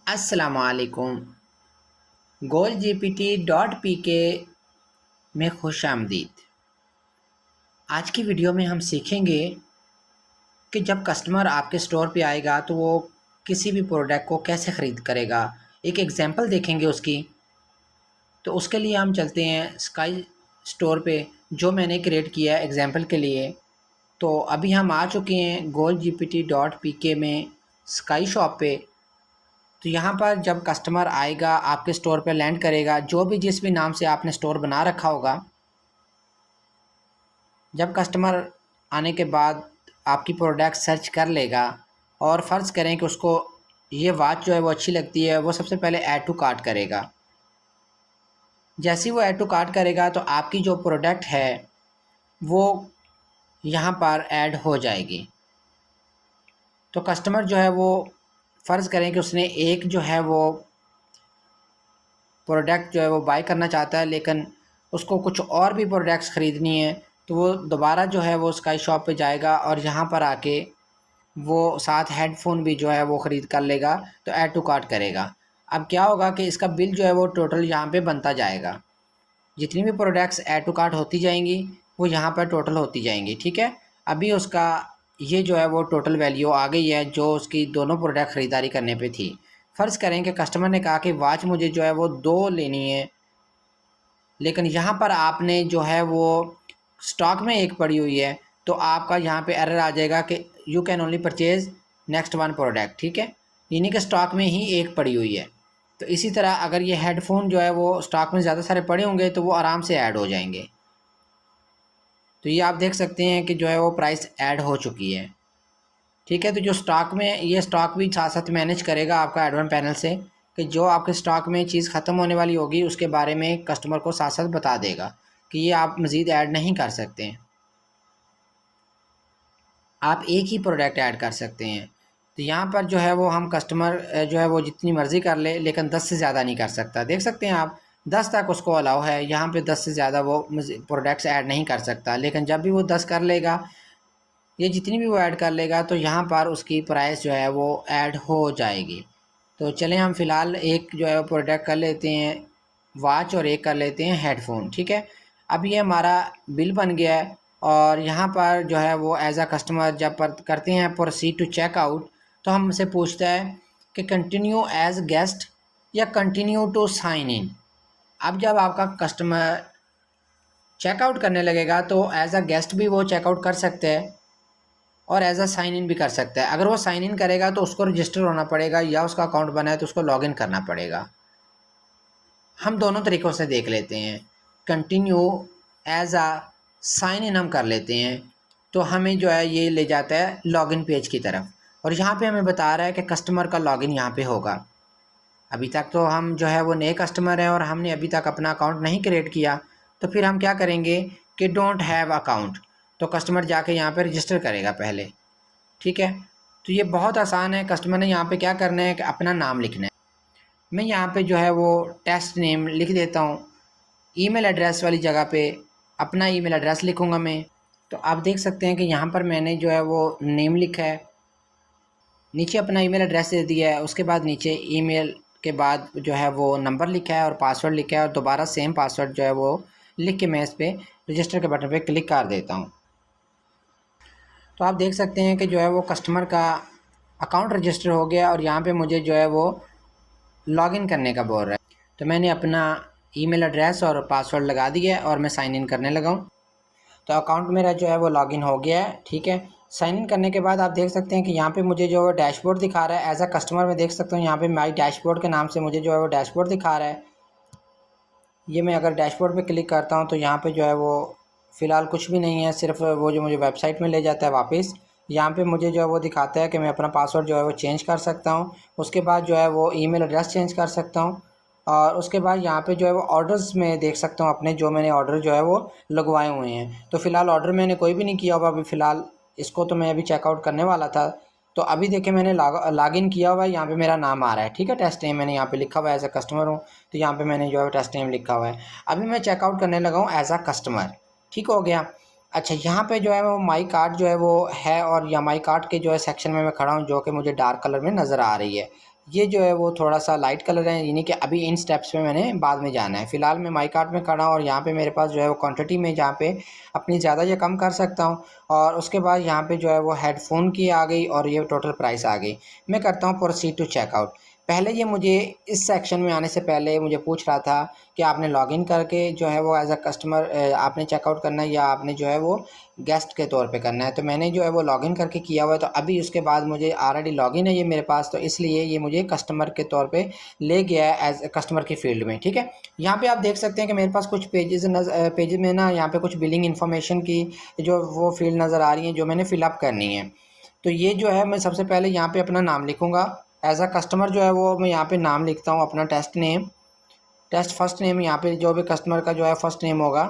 अस्सलामुअलैकुम। गोल GPT.pk में खुश आमदीद। आज की वीडियो में हम सीखेंगे कि जब कस्टमर आपके स्टोर पे आएगा तो वो किसी भी प्रोडक्ट को कैसे ख़रीद करेगा। एक एग्जांपल देखेंगे उसकी। तो उसके लिए हम चलते हैं स्काई स्टोर पे, जो मैंने क्रिएट किया है एग्जांपल के लिए। तो अभी हम आ चुके हैं गोल GPT.pk में स्काई शॉप पे। तो यहाँ पर जब कस्टमर आएगा आपके स्टोर पे लैंड करेगा, जो भी जिस भी नाम से आपने स्टोर बना रखा होगा, जब कस्टमर आने के बाद आपकी प्रोडक्ट सर्च कर लेगा और फ़र्ज़ करें कि उसको ये वॉच जो है वो अच्छी लगती है, वो सबसे पहले ऐड टू कार्ट करेगा। जैसे ही वो ऐड टू कार्ट करेगा तो आपकी जो प्रोडक्ट है वो यहाँ पर ऐड हो जाएगी। तो कस्टमर जो है वो फ़र्ज़ करें कि उसने एक जो है वो प्रोडक्ट जो है वो बाय करना चाहता है, लेकिन उसको कुछ और भी प्रोडक्ट्स ख़रीदनी है, तो वो दोबारा जो है वो स्काई शॉप पे जाएगा और यहाँ पर आके वो साथ हेडफोन भी जो है वो ख़रीद कर लेगा। तो ऐड टू कार्ट करेगा। अब क्या होगा कि इसका बिल जो है वो टोटल यहाँ पे बनता जाएगा। जितनी भी प्रोडक्ट्स ऐड टू कार्ट होती जाएंगी वो यहाँ पर टोटल होती जाएंगी। ठीक है, अभी उसका ये जो है वो टोटल वैल्यू आ गई है जो उसकी दोनों प्रोडक्ट ख़रीदारी करने पे थी। फ़र्ज़ करें कि कस्टमर ने कहा कि वॉच मुझे जो है वो 2 लेनी है, लेकिन यहाँ पर आपने जो है वो स्टॉक में एक पड़ी हुई है, तो आपका यहाँ पे एरर आ जाएगा कि you can only purchase next one product. ठीक है, यानी कि स्टॉक में ही एक पड़ी हुई है। तो इसी तरह अगर ये हेडफोन जो है वो स्टॉक में ज़्यादा सारे पड़े होंगे तो वो आराम से ऐड हो जाएंगे। तो ये आप देख सकते हैं कि जो है वो प्राइस ऐड हो चुकी है। ठीक है, तो जो स्टॉक में, ये स्टॉक भी साथ साथ मैनेज करेगा आपका एडवांस पैनल से, कि जो आपके स्टॉक में चीज़ ख़त्म होने वाली होगी उसके बारे में कस्टमर को साथ साथ बता देगा कि ये आप मज़ीद ऐड नहीं कर सकते हैं, आप एक ही प्रोडक्ट ऐड कर सकते हैं। तो यहाँ पर जो है वो हम कस्टमर जो है वो जितनी मर्ज़ी कर ले, लेकिन 10 से ज़्यादा नहीं कर सकता। देख सकते हैं आप, 10 तक उसको अलाउ है। यहाँ पे 10 से ज़्यादा वो प्रोडक्ट्स ऐड नहीं कर सकता। लेकिन जब भी वो 10 कर लेगा, ये जितनी भी वो ऐड कर लेगा, तो यहाँ पर उसकी प्राइस जो है वो ऐड हो जाएगी। तो चलें हम फ़िलहाल एक जो है वो प्रोडक्ट कर लेते हैं वॉच और एक कर लेते हैं हेडफोन। ठीक है, अब ये हमारा बिल बन गया है और यहाँ पर जो है वो एज अ कस्टमर जब पर करते हैं प्रोसीड टू चेकआउट, तो हमसे पूछता है कि कंटिन्यू एज गेस्ट या कंटिन्यू टू साइन इन। अब जब आपका कस्टमर चेकआउट करने लगेगा तो एज अ गेस्ट भी वो चेकआउट कर सकते हैं और एज अ साइन इन भी कर सकता है। अगर वो साइन इन करेगा तो उसको रजिस्टर होना पड़ेगा, या उसका अकाउंट बना है तो उसको लॉगिन करना पड़ेगा। हम दोनों तरीक़ों से देख लेते हैं। Continue as a sign in हम कर लेते हैं, तो हमें जो है ये ले जाता है लॉगिन पेज की तरफ, और यहाँ पे हमें बता रहा है कि कस्टमर का लॉगिन यहाँ पे होगा। अभी तक तो हम जो है वो नए कस्टमर हैं और हमने अभी तक अपना अकाउंट नहीं क्रिएट किया। तो फिर हम क्या करेंगे कि डोंट हैव अकाउंट, तो कस्टमर जाके यहाँ पे रजिस्टर करेगा पहले। ठीक है, तो ये बहुत आसान है। कस्टमर ने यहाँ पे क्या करना है कि अपना नाम लिखना है। मैं यहाँ पे जो है वो टेस्ट नेम लिख देता हूँ। ईमेल एड्रेस वाली जगह पे अपना ईमेल एड्रेस लिखूँगा मैं। तो आप देख सकते हैं कि यहाँ पर मैंने जो है वो नेम लिखा है, नीचे अपना ईमेल एड्रेस दे दिया है, उसके बाद नीचे ईमेल के बाद जो है वो नंबर लिखा है और पासवर्ड लिखा है, और दोबारा सेम पासवर्ड जो है वो लिख के मैं इस पर रजिस्टर के बटन पे क्लिक कर देता हूँ। तो आप देख सकते हैं कि जो है वो कस्टमर का अकाउंट रजिस्टर हो गया और यहाँ पे मुझे जो है वो लॉगिन करने का बोल रहा है। तो मैंने अपना ईमेल एड्रेस और पासवर्ड लगा दिया है और मैं साइन इन करने लगा हूँ। तो अकाउंट मेरा जो है वो लॉगिन हो गया है। ठीक है, साइन इन करने के बाद आप देख सकते हैं कि यहाँ पे मुझे जो है डैशबोर्ड दिखा रहा है। एज अ कस्टमर मैं देख सकता हूँ यहाँ पे माई डैशबोर्ड के नाम से मुझे जो है वो डैशबोर्ड दिखा रहा है। ये मैं अगर डैशबोर्ड पे क्लिक करता हूँ तो यहाँ पे जो है वो फ़िलहाल कुछ भी नहीं है, सिर्फ वो जो मुझे वेबसाइट में ले जाता है वापस। यहाँ पे मुझे जो है वो दिखाता है कि मैं अपना पासवर्ड जो है वो चेंज कर सकता हूँ। उसके बाद जो है वो ईमेल एड्रेस चेंज कर सकता हूँ, और उसके बाद यहाँ पे जो है वो ऑर्डर्स में देख सकता हूँ अपने, जो मैंने ऑर्डर जो है वो लगवाए हुए हैं। तो फ़िलहाल ऑर्डर मैंने कोई भी नहीं किया हुआ अभी फ़िलहाल, इसको तो मैं अभी चेकआउट करने वाला था। तो अभी देखिए मैंने लॉगिन किया हुआ है, यहाँ पे मेरा नाम आ रहा है। ठीक है, टेस्ट नेम मैंने यहाँ पे लिखा हुआ है, एज अ कस्टमर हूँ तो यहाँ पे मैंने जो है टेस्ट नेम लिखा हुआ है। अभी मैं चेकआउट करने लगा हूँ एज अ कस्टमर। ठीक हो गया। अच्छा, यहाँ पे जो है वो माई कार्ड जो है वो है, और या माई कार्ड के जो है सेक्शन में मैं खड़ा हूँ, जो कि मुझे डार्क कलर में नज़र आ रही है। ये जो है वो थोड़ा सा लाइट कलर है, यानी कि अभी इन स्टेप्स पे मैंने बाद में जाना है। फ़िलहाल मैं माई कार्ट में खड़ा हूँ और यहाँ पे मेरे पास जो है वो क्वांटिटी में जहाँ पे अपनी ज़्यादा या कम कर सकता हूँ। और उसके बाद यहाँ पे जो है वो हेडफोन की आ गई और ये टोटल प्राइस आ गई। मैं करता हूँ प्रोसीड टू चेकआउट। पहले ये मुझे इस सेक्शन में आने से पहले मुझे पूछ रहा था कि आपने लॉगिन करके जो है वो एज़ अ कस्टमर आपने चेकआउट करना है या आपने जो है वो गेस्ट के तौर पे करना है। तो मैंने जो है वो लॉगिन करके किया हुआ है, तो अभी उसके बाद मुझे ऑलरेडी लॉगिन है ये मेरे पास, तो इसलिए ये मुझे कस्टमर के तौर पे ले गया है एज कस्टमर की फील्ड में। ठीक है, यहाँ पे आप देख सकते हैं कि मेरे पास कुछ पेजेस में ना यहाँ पे कुछ बिलिंग इन्फॉर्मेशन की जो वो फील्ड नज़र आ रही है जो मैंने फिलअप करनी है। तो ये जो है मैं सबसे पहले यहाँ पे अपना नाम लिखूँगा एज अ कस्टमर। जो है वो मैं यहाँ पे नाम लिखता हूँ अपना test name, test first name, यहाँ पे जो भी कस्टमर का जो है फर्स्ट नेम होगा,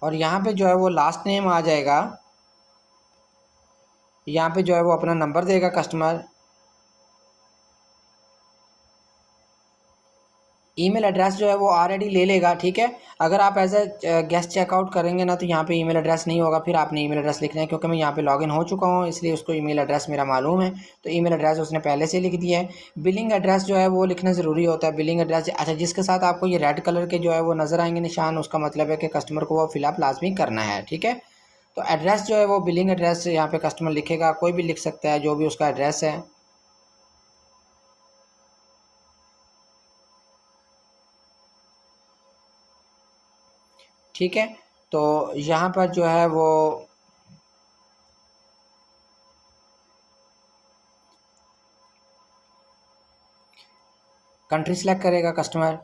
और यहाँ पे जो है वो लास्ट नेम आ जाएगा। यहाँ पे जो है वो अपना नंबर देगा कस्टमर। ईमेल एड्रेस जो है वो ऑलरेडी ले लेगा। ठीक है, अगर आप एज ए गेस्ट चेकआउट करेंगे ना तो यहाँ पे ईमेल एड्रेस नहीं होगा, फिर आपने ईमेल एड्रेस लिखना है। क्योंकि मैं यहाँ पे लॉगिन हो चुका हूँ इसलिए उसको ईमेल एड्रेस मेरा मालूम है, तो ईमेल एड्रेस उसने पहले से लिख दिया है। बिलिंग एड्रेस जो है वो लिखना ज़रूरी होता है। बिलिंग एड्रेस अच्छा जिसके साथ आपको ये रेड कलर के जो है वो नज़र आएंगे निशान, उसका मतलब है कि कस्टमर को वो फिलअप लाजमी करना है। ठीक है, तो एड्रेस जो है वो बिलिंग एड्रेस यहाँ पे कस्टमर लिखेगा, कोई भी लिख सकता है जो भी उसका एड्रेस है। ठीक है, तो यहाँ पर जो है वो कंट्री सेलेक्ट करेगा कस्टमर।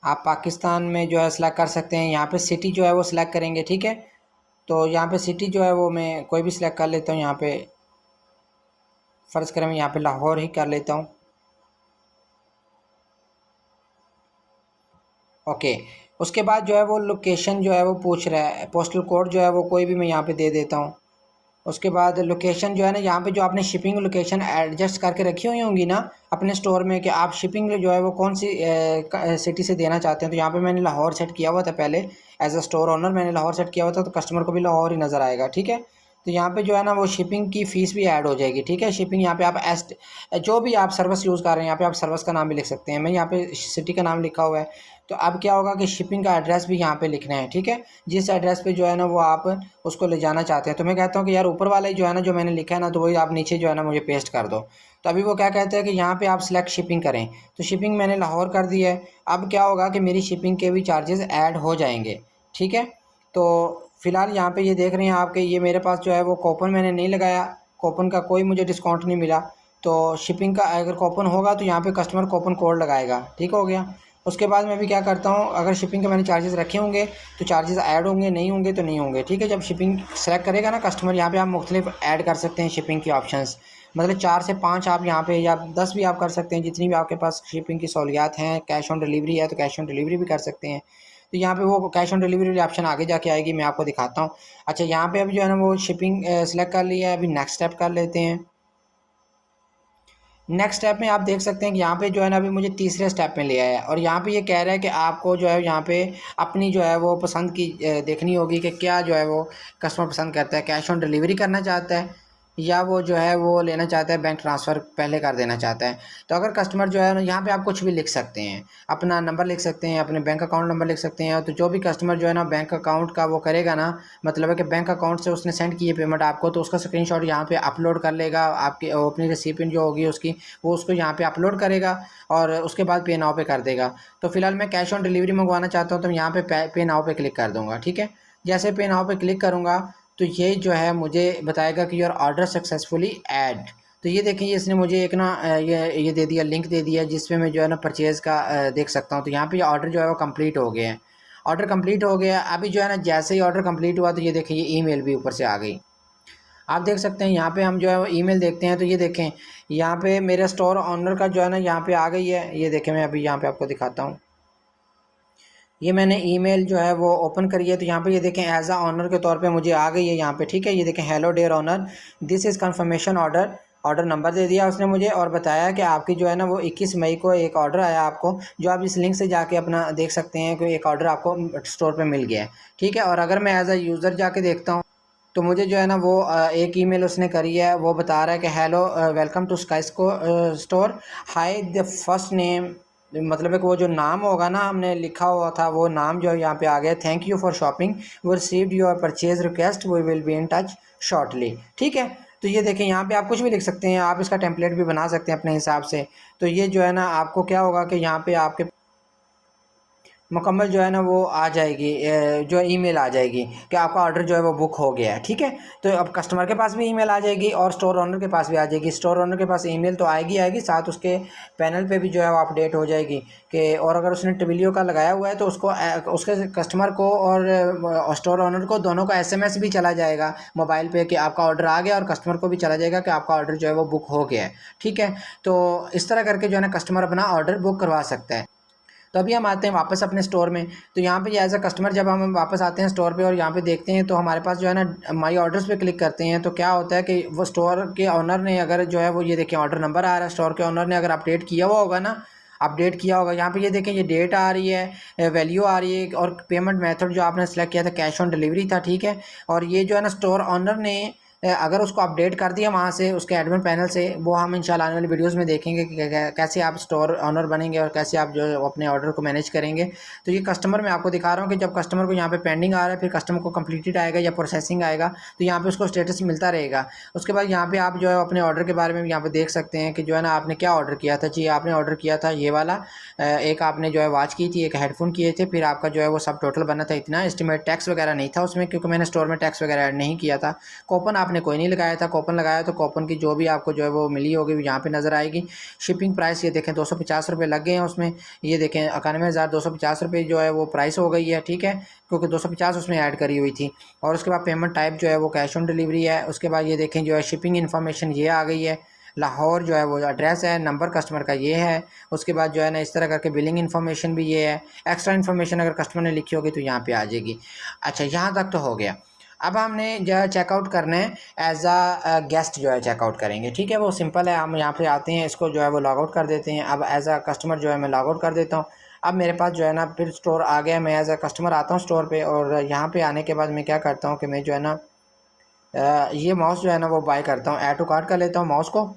आप पाकिस्तान में जो है सिलेक्ट कर सकते हैं। यहाँ पे सिटी जो है वो सिलेक्ट करेंगे। ठीक है, तो यहाँ पे सिटी जो है वो मैं कोई भी सिलेक्ट कर लेता हूँ। यहाँ पे फ़र्ज़ करें मैं यहाँ पे लाहौर ही कर लेता हूँ। ओके, उसके बाद जो है वो लोकेशन जो है वो पूछ रहा है, पोस्टल कोड जो है वो कोई भी मैं यहाँ पे दे देता हूँ। उसके बाद लोकेशन जो है ना, यहाँ पे जो आपने शिपिंग लोकेशन एडजस्ट करके रखी हुई होंगी ना अपने स्टोर में कि आप शिपिंग जो है वो कौन सी सिटी से देना चाहते हैं। तो यहाँ पे मैंने लाहौर सेट किया हुआ था पहले, एज अ स्टोर ओनर मैंने लाहौर सेट किया हुआ था, तो कस्टमर को भी लाहौर ही नज़र आएगा। ठीक है, तो यहाँ पे जो है ना वो शिपिंग की फ़ीस भी ऐड हो जाएगी। ठीक है, शिपिंग यहाँ पे आप जो भी आप सर्विस यूज़ कर रहे हैं यहाँ पे आप सर्विस का नाम भी लिख सकते हैं। मैं यहाँ पे सिटी का नाम लिखा हुआ है। तो अब क्या होगा कि शिपिंग का एड्रेस भी यहाँ पे लिखना है। ठीक है, जिस एड्रेस पे जो है ना वो आप उसको ले जाना चाहते हैं। तो मैं कहता हूँ कि यार ऊपर वाला ही जो है ना जो मैंने लिखा है ना, तो वही आप नीचे जो है ना मुझे पेस्ट कर दो। तो अभी वो क्या कहते हैं कि यहाँ पे आप सिलेक्ट शिपिंग करें, तो शिपिंग मैंने लाहौर कर दी है। अब क्या होगा कि मेरी शिपिंग के भी चार्जेस ऐड हो जाएंगे। ठीक है, तो फ़िलहाल यहाँ पे ये देख रहे हैं आपके, ये मेरे पास जो है वो कूपन मैंने नहीं लगाया, कूपन का कोई मुझे डिस्काउंट नहीं मिला। तो शिपिंग का अगर कूपन होगा तो यहाँ पे कस्टमर कूपन कोड लगाएगा। ठीक हो गया। उसके बाद मैं भी क्या करता हूँ, अगर शिपिंग के मैंने चार्जेस रखे होंगे तो चार्जेस ऐड होंगे, नहीं होंगे तो नहीं होंगे। ठीक है, जब शिपिंग सेलेक्ट करेगा ना कस्टमर, यहाँ पे आप मुख्तलिफ ऐड कर सकते हैं शिपिंग के ऑप्शंस, मतलब 4 से 5 आप यहाँ पे या 10 भी आप कर सकते हैं, जितनी भी आपके पास शिपिंग की सहूलियात हैं। कैश ऑन डिलीवरी है तो कैश ऑन डिलीवरी भी कर सकते हैं। तो यहाँ पे वो कैश ऑन डिलीवरी वाली ऑप्शन आगे जाके आएगी, मैं आपको दिखाता हूँ। अच्छा, यहाँ पे अभी जो है ना वो शिपिंग सेलेक्ट कर लिया है। अभी नेक्स्ट स्टेप कर लेते हैं। नेक्स्ट स्टेप में आप देख सकते हैं कि यहाँ पे जो है ना अभी मुझे तीसरे स्टेप में ले आया है, और यहाँ पे ये कह रहा है कि आपको जो है यहाँ पे अपनी जो है वो पसंद की देखनी होगी कि क्या जो है वो कस्टमर पसंद करता है, कैश ऑन डिलीवरी करना चाहता है या वो जो है वो लेना चाहता है, बैंक ट्रांसफ़र पहले कर देना चाहता है। तो अगर कस्टमर जो है ना, यहाँ पे आप कुछ भी लिख सकते हैं, अपना नंबर लिख सकते हैं, अपने बैंक अकाउंट नंबर लिख सकते हैं। तो जो भी कस्टमर जो है ना बैंक अकाउंट का वो करेगा ना, मतलब है कि बैंक अकाउंट से उसने सेंड की है पेमेंट आपको, तो उसका स्क्रीनशॉट यहाँ पे अपलोड कर लेगा। आपकी अपनी रिसिपिएंट जो होगी उसकी, वो उसको यहाँ पे अपलोड करेगा और उसके बाद पे नाउ पे कर देगा। तो फिलहाल मैं कैश ऑन डिलीवरी मंगवाना चाहता हूँ, तो मैं यहाँ पे पे नाउ पे क्लिक कर दूँगा। ठीक है, जैसे पे नाउ पे क्लिक करूँगा तो ये जो है मुझे बताएगा कि योर ऑर्डर सक्सेसफुली ऐड। तो ये देखें, ये इसने मुझे एक ना ये दे दिया, लिंक दे दिया, जिसमें मैं जो है ना परचेज़ का देख सकता हूँ। तो यहाँ पे ऑर्डर जो है वो कंप्लीट हो गया है। ऑर्डर कंप्लीट हो गया। अभी जो है ना जैसे ही ऑर्डर कंप्लीट हुआ तो ये देखें, ये ईमेल भी ऊपर से आ गई। आप देख सकते हैं यहाँ पे हम जो है वो ईमेल देखते हैं तो ये देखें यहाँ पे मेरे स्टोर ऑनर का जो है ना यहाँ पे आ गई है। ये देखें, मैं अभी यहाँ पे आपको दिखाता हूँ। ये मैंने ईमेल जो है वो ओपन करी है, तो यहाँ पे ये देखें एज आ ऑनर के तौर पे मुझे आ गई है यहाँ पे। ठीक है, ये देखें, hello dear honour, this is confirmation order order number दे दिया उसने मुझे और बताया कि आपकी जो है ना वो 21 मई को एक ऑर्डर आया आपको, जो आप इस लिंक से जाके अपना देख सकते हैं कि एक ऑर्डर आपको स्टोर पे मिल गया है, ठीक है। और अगर मैं एज अ यूज़र जाके देखता हूँ तो मुझे जो है ना वो एक ईमेल उसने करी है, वो बता रहा है कि हेलो वेलकम टू स्काईस्को store, hi the first name, मतलब है कि वो जो नाम होगा ना हमने लिखा हुआ था वो नाम जो है यहाँ पे आ गया, thank you for shopping, we received your purchase request, we will be in touch shortly, ठीक है। तो ये देखें यहाँ पे आप कुछ भी लिख सकते हैं, आप इसका टेम्पलेट भी बना सकते हैं अपने हिसाब से। तो ये जो है ना आपको क्या होगा कि यहाँ पे आपके मुकम्मल जो है ना वो आ जाएगी, जो ईमेल आ जाएगी कि आपका ऑर्डर जो है वो बुक हो गया है, ठीक है। तो अब कस्टमर के पास भी ईमेल आ जाएगी और स्टोर ओनर के पास भी आ जाएगी। स्टोर ओनर के पास ईमेल तो आएगी आएगी, साथ उसके पैनल पे भी जो है वो अपडेट हो जाएगी कि, और अगर उसने ट्विलियो का लगाया हुआ है तो उसको उसके कस्टमर को और स्टोर ओनर को दोनों को SMS भी चला जाएगा मोबाइल पे कि आपका ऑर्डर आ गया, और कस्टमर को भी चला जाएगा कि आपका ऑर्डर जो है वो बुक हो गया है, ठीक है। तो इस तरह करके जो है ना कस्टमर अपना ऑर्डर बुक करवा सकता है। तो अभी हम आते हैं वापस अपने स्टोर में। तो यहाँ पे एज अ कस्टमर जब हम वापस आते हैं स्टोर पे और यहाँ पे देखते हैं तो हमारे पास जो है ना माई ऑर्डर्स पे क्लिक करते हैं, तो क्या होता है कि वो स्टोर के ऑनर ने अगर जो है वो ये देखें ऑर्डर नंबर आ रहा है, स्टोर के ऑनर ने अगर अपडेट किया हुआ होगा ना, अपडेट किया होगा, यहाँ पे ये देखें ये डेट आ रही है, वैल्यू आ रही है, और पेमेंट मेथड जो आपने सेलेक्ट किया था कैश ऑन डिलीवरी था, ठीक है। और ये जो है ना स्टोर ऑनर ने अगर उसको अपडेट कर दिया वहाँ से उसके एडमिन पैनल से, वो हम इंशाल्लाह आने वाली वीडियोस में देखेंगे कि कैसे आप स्टोर ऑनर बनेंगे और कैसे आप जो अपने ऑर्डर को मैनेज करेंगे। तो ये कस्टमर मैं आपको दिखा रहा हूँ कि जब कस्टमर को यहाँ पे पेंडिंग आ रहा है, फिर कस्टमर को कंप्लीटेड आएगा या प्रोसेसिंग आएगा, तो यहाँ पे उसको स्टेटस मिलता रहेगा। उसके बाद यहाँ पे आप जो है अपने ऑर्डर के बारे में यहाँ पे देख सकते हैं कि जो है ना आपने क्या ऑर्डर किया था। जी आपने ऑर्डर किया था ये वाला, एक आपने जो है वॉच की थी, एक हेडफोन किए थे, फिर आपका जो है वो सब टोटल बना था इतना, एस्टिमेट टैक्स वगैरह नहीं था उसमें क्योंकि मैंने स्टोर में टैक्स वगैरह ऐड नहीं किया था। कूपन आपने कोई नहीं लगाया था, कूपन लगाया तो कूपन की जो भी आपको जो है वो मिली होगी यहाँ पे नज़र आएगी। शिपिंग प्राइस ये देखें 250 रुपये लग गए हैं उसमें, ये देखें 91,250 रुपये जो है वो प्राइस हो गई है, ठीक है, क्योंकि 250 उसमें ऐड करी हुई थी। और उसके बाद पेमेंट टाइप जो है वो कैश ऑन डिलीवरी है। उसके बाद ये देखें जो है शिपिंग इन्फॉर्मेशन ये आ गई है, लाहौर जो है वो एड्रेस है, नंबर कस्टमर का ये है। उसके बाद जो है ना इस तरह करके बिलिंग इन्फॉर्मेशन भी ये है, एक्स्ट्रा इन्फॉर्मेशन अगर कस्टमर ने लिखी होगी तो यहाँ पे आ जाएगी। अच्छा यहाँ तक तो हो गया। अब हमने जो है चेकआउट करना है, एज अ गेस्ट जो है चेकआउट करेंगे, ठीक है, वो सिंपल है। हम यहाँ पे आते हैं, इसको जो है वो लॉग आउट कर देते हैं। अब एज अ कस्टमर जो है मैं लॉग आउट कर देता हूँ। अब मेरे पास जो है ना फिर स्टोर आ गया, मैं एज अ कस्टमर आता हूँ स्टोर पे, और यहाँ पे आने के बाद मैं क्या करता हूँ कि मैं जो है ना ये माउस जो है ना वो बाय करता हूँ, ऐड टू कार्ट कर लेता हूँ माउस को।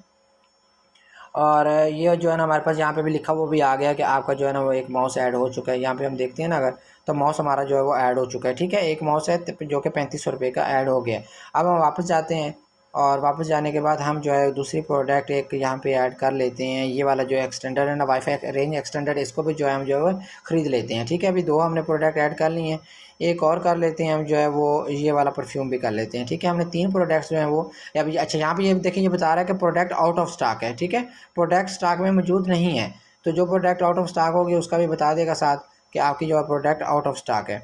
और ये जो है ना हमारे पास यहाँ पे भी लिखा वो भी आ गया कि आपका जो है ना वो एक माउस ऐड हो चुका है। यहाँ पे हम देखते हैं ना अगर, तो माउस हमारा जो है वो ऐड हो चुका है, ठीक है, एक माउस है जो कि 3500 रुपये का ऐड हो गया है। अब हम वापस जाते हैं, और वापस जाने के बाद हम जो है दूसरी प्रोडक्ट एक यहाँ पे ऐड कर लेते हैं, ये वाला जो एक्सटेंडर है ना वाईफाई रेंज एक्सटेंडर, इसको भी जो है हम जो है ख़रीद लेते हैं, ठीक है। अभी दो हमने प्रोडक्ट ऐड कर ली हैं, एक और कर लेते हैं हम जो है वो ये वाला परफ्यूम भी कर लेते हैं, ठीक है। हमने 3 प्रोडक्ट्स जो हैं वो अभी, अच्छा यहाँ पे ये देखें ये बता रहा है कि प्रोडक्ट आउट ऑफ स्टॉक है, ठीक है, प्रोडक्ट स्टॉक में मौजूद नहीं है। तो जो प्रोडक्ट आउट ऑफ स्टॉक होगी उसका भी बता देगा साथ कि आपकी जो है प्रोडक्ट आउट ऑफ स्टॉक है,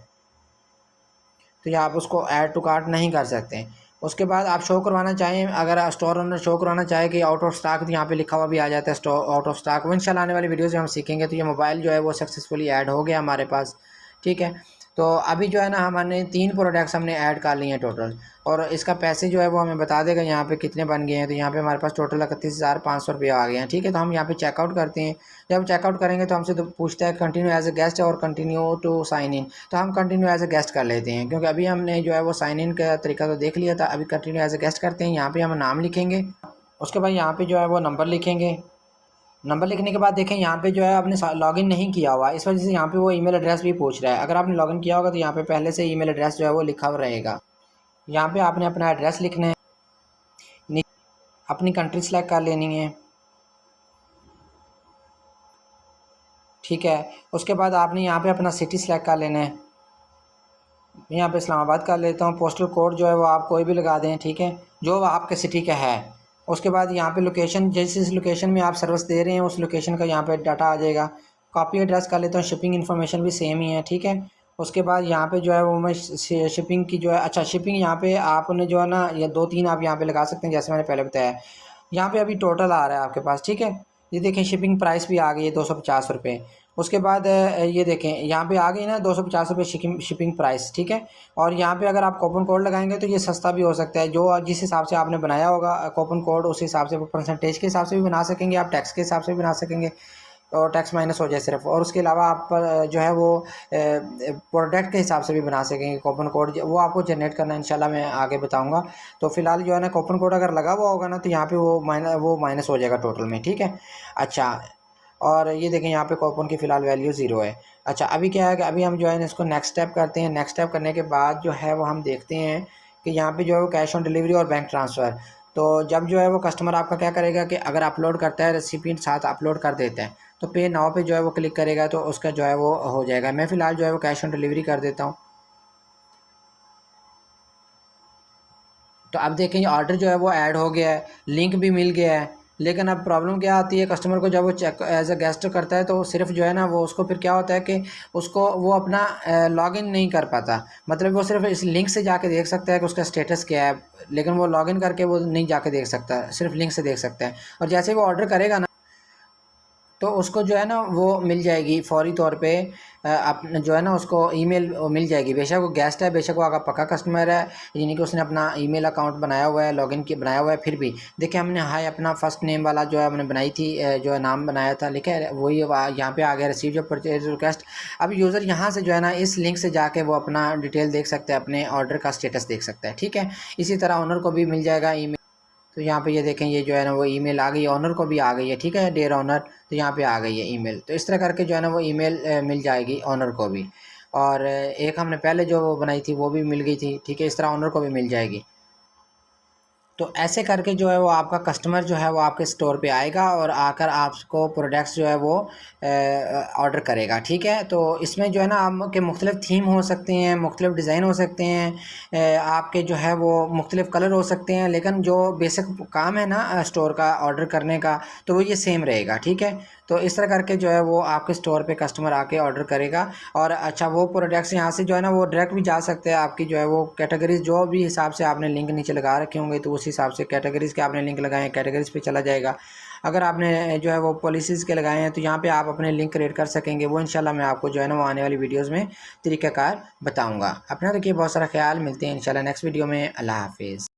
तो या आप उसको ऐड टू कार्ट नहीं कर सकते। उसके बाद आप शो करवाना चाहें, अगर स्टोर ओनर शो करवाना चाहे कि आउट ऑफ स्टॉक, तो यहाँ पे लिखा हुआ भी आ जाता है स्टोर आउट ऑफ स्टॉक, वो इंशाल्लाह आने वाली वीडियोज़ में हम सीखेंगे। तो ये मोबाइल जो है वो सक्सेसफुली ऐड हो गया हमारे पास, ठीक है। तो अभी जो है ना हमने 3 प्रोडक्ट्स हमने ऐड कर लिए हैं टोटल, और इसका पैसे जो है वो हमें बता देगा यहाँ पे कितने बन गए हैं। तो यहाँ पे हमारे पास टोटल 31,500 रुपये आ गए हैं, ठीक है। तो हम यहाँ पे चेकआउट करते हैं, जब चेकआउट करेंगे तो हमसे तो पूछता है कंटिन्यू एज ए गेस्ट और कंटिन्यू टू साइन इन, तो हम कंटिन्यू एज ए गेस्ट कर लेते हैं क्योंकि अभी हमने जो है वो साइन इन का तरीका तो देख लिया था। अभी कंटिन्यू एज ए गेस्ट करते हैं, यहाँ पर हम नाम लिखेंगे, उसके बाद यहाँ पर जो है वो नंबर लिखेंगे। नंबर लिखने के बाद देखें यहाँ पे जो है आपने लॉगिन नहीं किया हुआ, इस वजह से यहाँ पे वो ईमेल एड्रेस भी पूछ रहा है। अगर आपने लॉगिन किया होगा तो यहाँ पे पहले से ईमेल एड्रेस जो है वो लिखा हुआ रहेगा। यहाँ पे आपने अपना एड्रेस लिखना है, अपनी कंट्री सेलेक्ट कर लेनी है, ठीक है। उसके बाद आपने यहाँ पे अपना सिटी सेलेक्ट कर लेना है, यहाँ पे इस्लामाबाद कर लेता हूँ। पोस्टल कोड जो है वो आप कोई भी लगा दें, ठीक है, जो आपके सिटी का है। उसके बाद यहाँ पे लोकेशन, जिस लोकेशन में आप सर्विस दे रहे हैं उस लोकेशन का यहाँ पे डाटा आ जाएगा। कॉपी एड्रेस कर लेता हूँ, शिपिंग इन्फॉर्मेशन भी सेम ही है, ठीक है। उसके बाद यहाँ पे जो है वो मैं शिपिंग की जो है, अच्छा शिपिंग यहाँ पे आपने जो है ना ये 2-3 आप यहाँ पे लगा सकते हैं जैसे मैंने पहले बताया। यहाँ पे अभी टोटल आ रहा है आपके पास, ठीक है। ये देखें शिपिंग प्राइस भी आ गई है 250 रुपये, उसके बाद ये देखें यहाँ पे आ गई ना 250 रुपये शिपिंग प्राइस, ठीक है। और यहाँ पे अगर आप कूपन कोड लगाएंगे तो ये सस्ता भी हो सकता है, जो जिस हिसाब से आपने बनाया होगा कूपन कोड उस हिसाब से, वो परसेंटेज के हिसाब से भी बना सकेंगे आप, टैक्स के हिसाब से भी बना सकेंगे, और टैक्स माइनस हो जाए सिर्फ। और उसके अलावा आप जो है वो प्रोडक्ट के हिसाब से भी बना सकेंगे कूपन कोड, वो आपको जनरेट करना इंशाल्लाह मैं आगे बताऊंगा। तो फिलहाल जो है ना कूपन कोड अगर लगा हुआ होगा ना तो यहाँ पे वो माइनस हो जाएगा टोटल में, ठीक है। अच्छा, और ये देखें यहाँ पे कूपन की फ़िलहाल वैल्यू 0 है। अच्छा, अभी क्या है कि अभी हम जो है ना इसको नेक्स्ट स्टेप करते हैं। नेक्स्ट स्टेप करने के बाद जो है वो हम देखते हैं कि यहाँ पे जो है वो कैश ऑन डिलीवरी और बैंक ट्रांसफ़र। तो जब जो है वो कस्टमर आपका क्या करेगा कि अगर अपलोड करता है, रेसिपिएंट साथ अपलोड कर देता है, तो पे नाउ पे जो है वो क्लिक करेगा तो उसका जो है वो हो जाएगा। मैं फ़िलहाल जो है वो कैश ऑन डिलीवरी कर देता हूँ। तो अब देखें ये ऑर्डर जो है वो ऐड हो गया है, लिंक भी मिल गया है। लेकिन अब प्रॉब्लम क्या आती है, कस्टमर को जब वो चेक एज अ गेस्ट करता है तो सिर्फ जो है ना वो उसको फिर क्या होता है कि उसको वो अपना लॉगिन नहीं कर पाता। मतलब वो सिर्फ इस लिंक से जाके देख सकता है कि उसका स्टेटस क्या है, लेकिन वो लॉगिन करके वो नहीं जाके देख सकता, सिर्फ लिंक से देख सकता है। और जैसे वो ऑर्डर करेगा ना तो उसको जो है ना वो मिल जाएगी फ़ौरी तौर पे, अपने जो है ना उसको ईमेल मिल जाएगी। बेशक वो गेस्ट है, बेशक वो आपका पक्का कस्टमर है, यानी कि उसने अपना ईमेल अकाउंट बनाया हुआ है, लॉगिन की बनाया हुआ है, फिर भी देखिए हमने हाय अपना फ़र्स्ट नेम वाला जो है हमने बनाई थी, जो है नाम बनाया था, लिखा है वही यहाँ पे आ गया रिसीव जो परचेज रिक्वेस्ट। अब यूज़र यहाँ से जो है ना इस लिंक से जाके वो अपना डिटेल देख सकता है, अपने ऑर्डर का स्टेटस देख सकता है, ठीक है। इसी तरह ओनर को भी मिल जाएगा ईमेल। तो यहाँ पे ये देखें ये जो है ना वो ईमेल आ गई है, ऑनर को भी आ गई है, ठीक है, डियर ऑनर। तो यहाँ पे आ गई है ईमेल। तो इस तरह करके जो है ना वो ईमेल मिल जाएगी ऑनर को भी। और एक हमने पहले जो बनाई थी वो भी मिल गई थी, ठीक है। इस तरह ऑनर को भी मिल जाएगी। तो ऐसे करके जो है वो आपका कस्टमर जो है वो आपके स्टोर पे आएगा और आकर आपको प्रोडक्ट्स जो है वो ऑर्डर करेगा, ठीक है। तो इसमें जो है ना आपके मुख्तलिफ़ थीम हो सकते हैं, मुख्तलिफ़ डिज़ाइन हो सकते हैं, आपके जो है वो मुख्तलिफ़ कलर हो सकते हैं, लेकिन जो बेसिक काम है ना स्टोर का ऑर्डर करने का तो वो ये सेम रहेगा, ठीक है। तो इस तरह करके जो है वो आपके स्टोर पे कस्टमर आके ऑर्डर करेगा। और अच्छा, वो प्रोडक्ट्स यहाँ से जो है ना वो डायरेक्ट भी जा सकते हैं, आपकी जो है वो कैटेगरीज जो भी हिसाब से आपने लिंक नीचे लगा रखे होंगे तो उस हिसाब से कैटेगरीज़ के आपने लिंक लगाए हैं, कैटेगरीज़ पे चला जाएगा। अगर आपने जो है वो पॉलिसीज़ के लगाए हैं तो यहाँ पे आप अपने लिंक क्रिएट कर सकेंगे। वो इंशाल्लाह मैं आपको जो है ना वो आने वाली वीडियोज़ में तरीक़ाकार बताऊँगा। अपना रखिए बहुत सारा ख्याल, मिलते हैं इंशाल्लाह नेक्स्ट वीडियो में। अल्लाह हाफिज़।